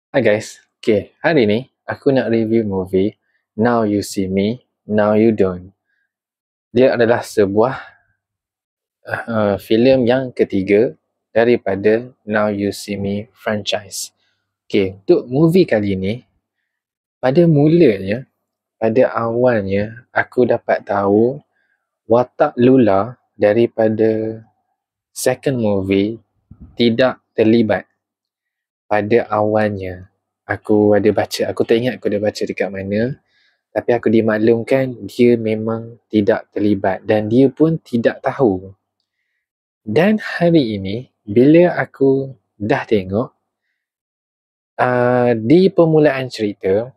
Hi guys, okay, hari ni aku nak review movie Now You See Me, Now You Don't. Dia adalah sebuah filem yang ketiga daripada Now You See Me franchise. Okay, untuk movie kali ni, pada mulanya, pada awalnya, aku dapat tahu watak Lula daripada second movie tidak terlibat. Pada awalnya, aku ada baca, aku tak ingat aku ada baca dekat mana, tapi aku dimaklumkan dia memang tidak terlibat dan dia pun tidak tahu. Dan hari ini, bila aku dah tengok, di permulaan cerita,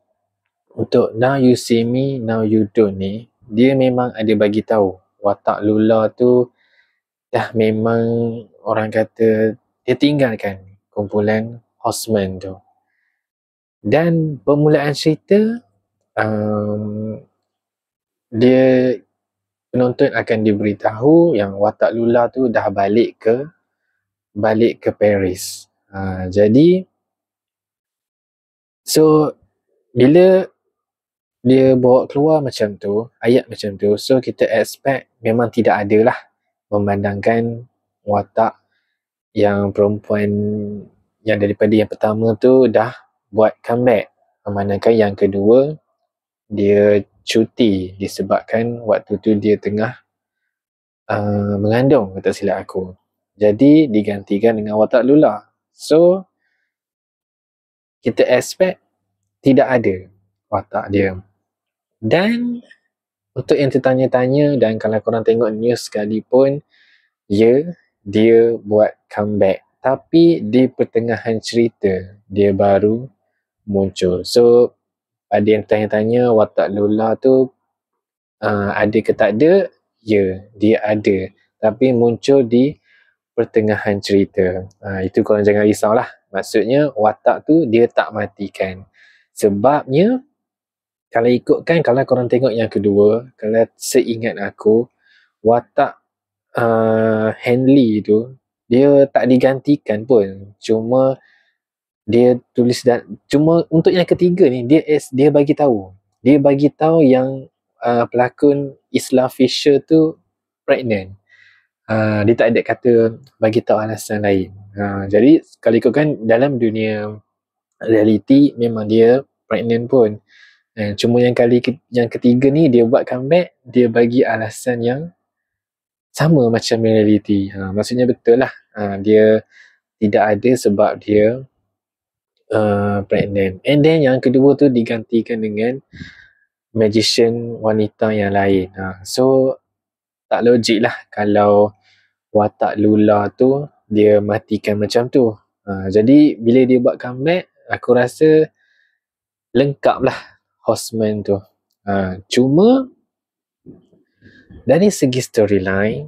untuk Now You See Me, Now You Don't ni, dia memang ada bagi tahu watak Lula tu dah memang orang kata dia tinggalkan kumpulan Horseman tu. Dan permulaan cerita, dia penonton akan diberitahu yang watak Lula tu dah balik ke Paris. Jadi so bila dia bawa keluar macam tu, ayat macam tu, so kita expect memang tidak ada lah, memandangkan watak yang perempuan yang daripada yang pertama tu dah buat comeback, memandangkan yang kedua dia cuti disebabkan waktu tu dia tengah mengandung, tak silap aku. Jadi digantikan dengan watak Lula. So kita expect tidak ada watak dia. Dan untuk yang tertanya-tanya, dan kalau korang tengok news sekalipun, ya, dia buat comeback, tapi di pertengahan cerita dia baru muncul. So ada yang tanya-tanya watak Lula tu ada ke tak ada? Ya, dia ada, tapi muncul di pertengahan cerita. Itu korang jangan risaulah. Maksudnya watak tu dia tak matikan. Sebabnya kalau ikutkan, kalau korang tengok yang kedua, kalau seingat aku, watak Henley tu dia tak digantikan pun. Cuma dia tulis cuma untuk yang ketiga ni dia bagi tahu. Dia bagi tahu yang pelakon Isla Fisher tu pregnant. Dia tak ada kata bagi tahu alasan lain. Jadi kalau ikutkan dalam dunia reality memang dia pregnant pun. Cuma yang ketiga ni dia buat comeback, dia bagi alasan yang sama macam reality. Maksudnya betul lah. Dia tidak ada sebab dia pregnant. And then yang kedua tu digantikan dengan magician wanita yang lain. So tak logik lah kalau watak Lula tu dia matikan macam tu. Jadi bila dia buat comeback, aku rasa lengkap lah Horseman tu. Cuma dari segi storyline,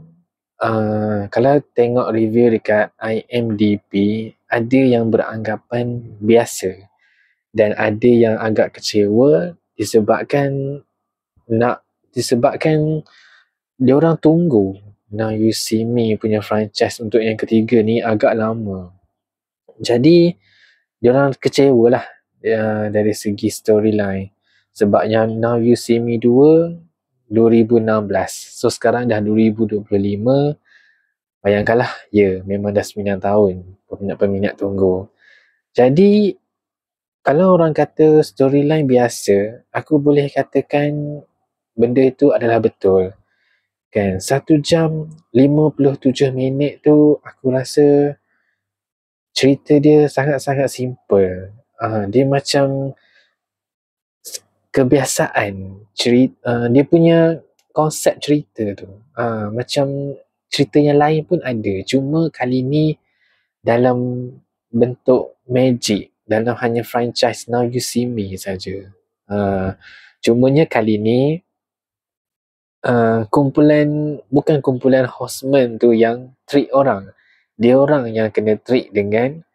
kalau tengok review dekat IMDb, ada yang beranggapan biasa dan ada yang agak kecewa disebabkan diorang tunggu Now You See Me punya franchise untuk yang ketiga ni agak lama. Jadi diorang kecewa lah dari segi storyline. Sebab yang Now You See Me 2 2016. So sekarang dah 2025. Bayangkanlah, ya, memang dah 9 tahun peminat-peminat tunggu. Jadi kalau orang kata storyline biasa, aku boleh katakan benda itu adalah betul. Kan, 1 jam 57 minit tu aku rasa cerita dia sangat-sangat simple. Dia macam kebiasaan cerita, dia punya konsep cerita tu. Macam cerita yang lain pun ada. Cuma kali ni dalam bentuk magic, dalam hanya franchise Now You See Me saja. Cumanya kali ni bukan kumpulan Horseman tu yang trick orang. Dia orang yang kena trick dengan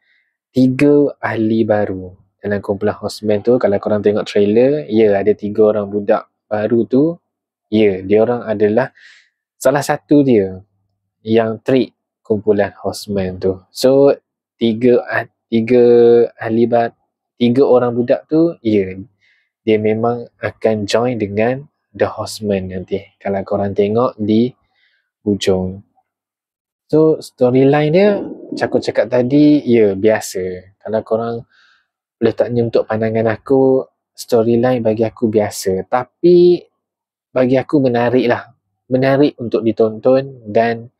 3 ahli baru. Dalam kumpulan Horseman tu, kalau korang tengok trailer, ya, ada 3 orang budak baru tu. Ya, dia orang adalah salah satu dia yang trick kumpulan Horseman tu. So, tiga 3 orang budak tu, dia memang akan join dengan The Horseman nanti kalau korang tengok di hujung. So storyline dia, aku cakap tadi, biasa. Kalau korang boleh tanya untuk pandangan aku, storyline bagi aku biasa, tapi bagi aku menarik untuk ditonton, dan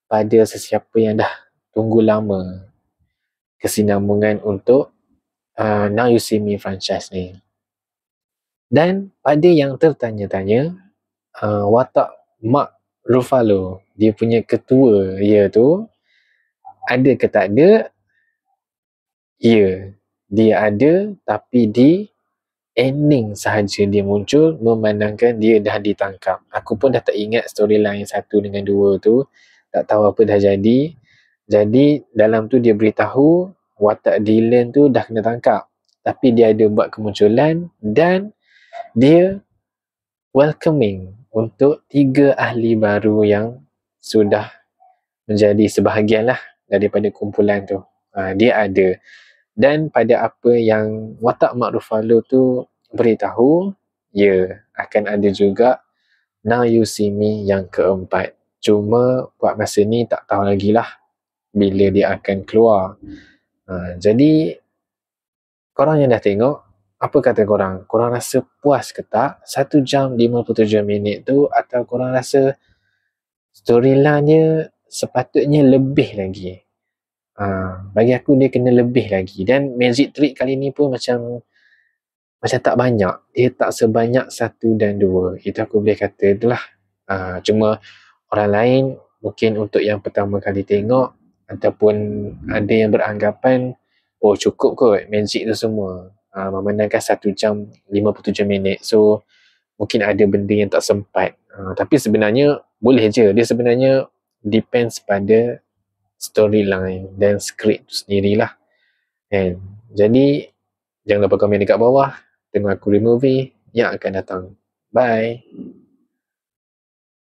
pada sesiapa yang dah tunggu lama kesinambungan untuk Now You See Me franchise ni. Dan pada yang tertanya-tanya, watak Mark Ruffalo, dia punya ketua tu, ada ke tak ada? Ya, dia ada, tapi di ending sahaja dia muncul, memandangkan dia dah ditangkap. Aku pun dah tak ingat storyline 1 dengan 2 tu, tak tahu apa dah jadi. Jadi dalam tu dia beritahu watak Dylan tu dah kena tangkap, tapi dia ada buat kemunculan dan dia welcoming untuk 3 ahli baru yang sudah menjadi sebahagian lah daripada kumpulan tu. Dia ada. Dan pada apa yang watak Mark Ruffalo tu beritahu, akan ada juga Now You See Me yang keempat. Cuma buat masa ni tak tahu lagi lah bila dia akan keluar. Jadi korang yang dah tengok, apa kata korang? Korang rasa puas ke tak 1 jam 57 minit tu, atau korang rasa storyline dia sepatutnya lebih lagi? Bagi aku dia kena lebih lagi. Dan magic trick kali ni pun macam tak banyak. Dia tak sebanyak 1 dan 2. Itu aku boleh kata itulah. Cuma orang lain mungkin untuk yang pertama kali tengok, ataupun ada yang beranggapan cukup kot magic tu semua, memandangkan 1 jam 57 minit. So mungkin ada benda yang tak sempat. Tapi sebenarnya boleh je. Dia sebenarnya depends pada storyline dan skrip tu sendirilah. Jadi jangan lupa komen dekat bawah. Tengok aku movie yang akan datang. Bye.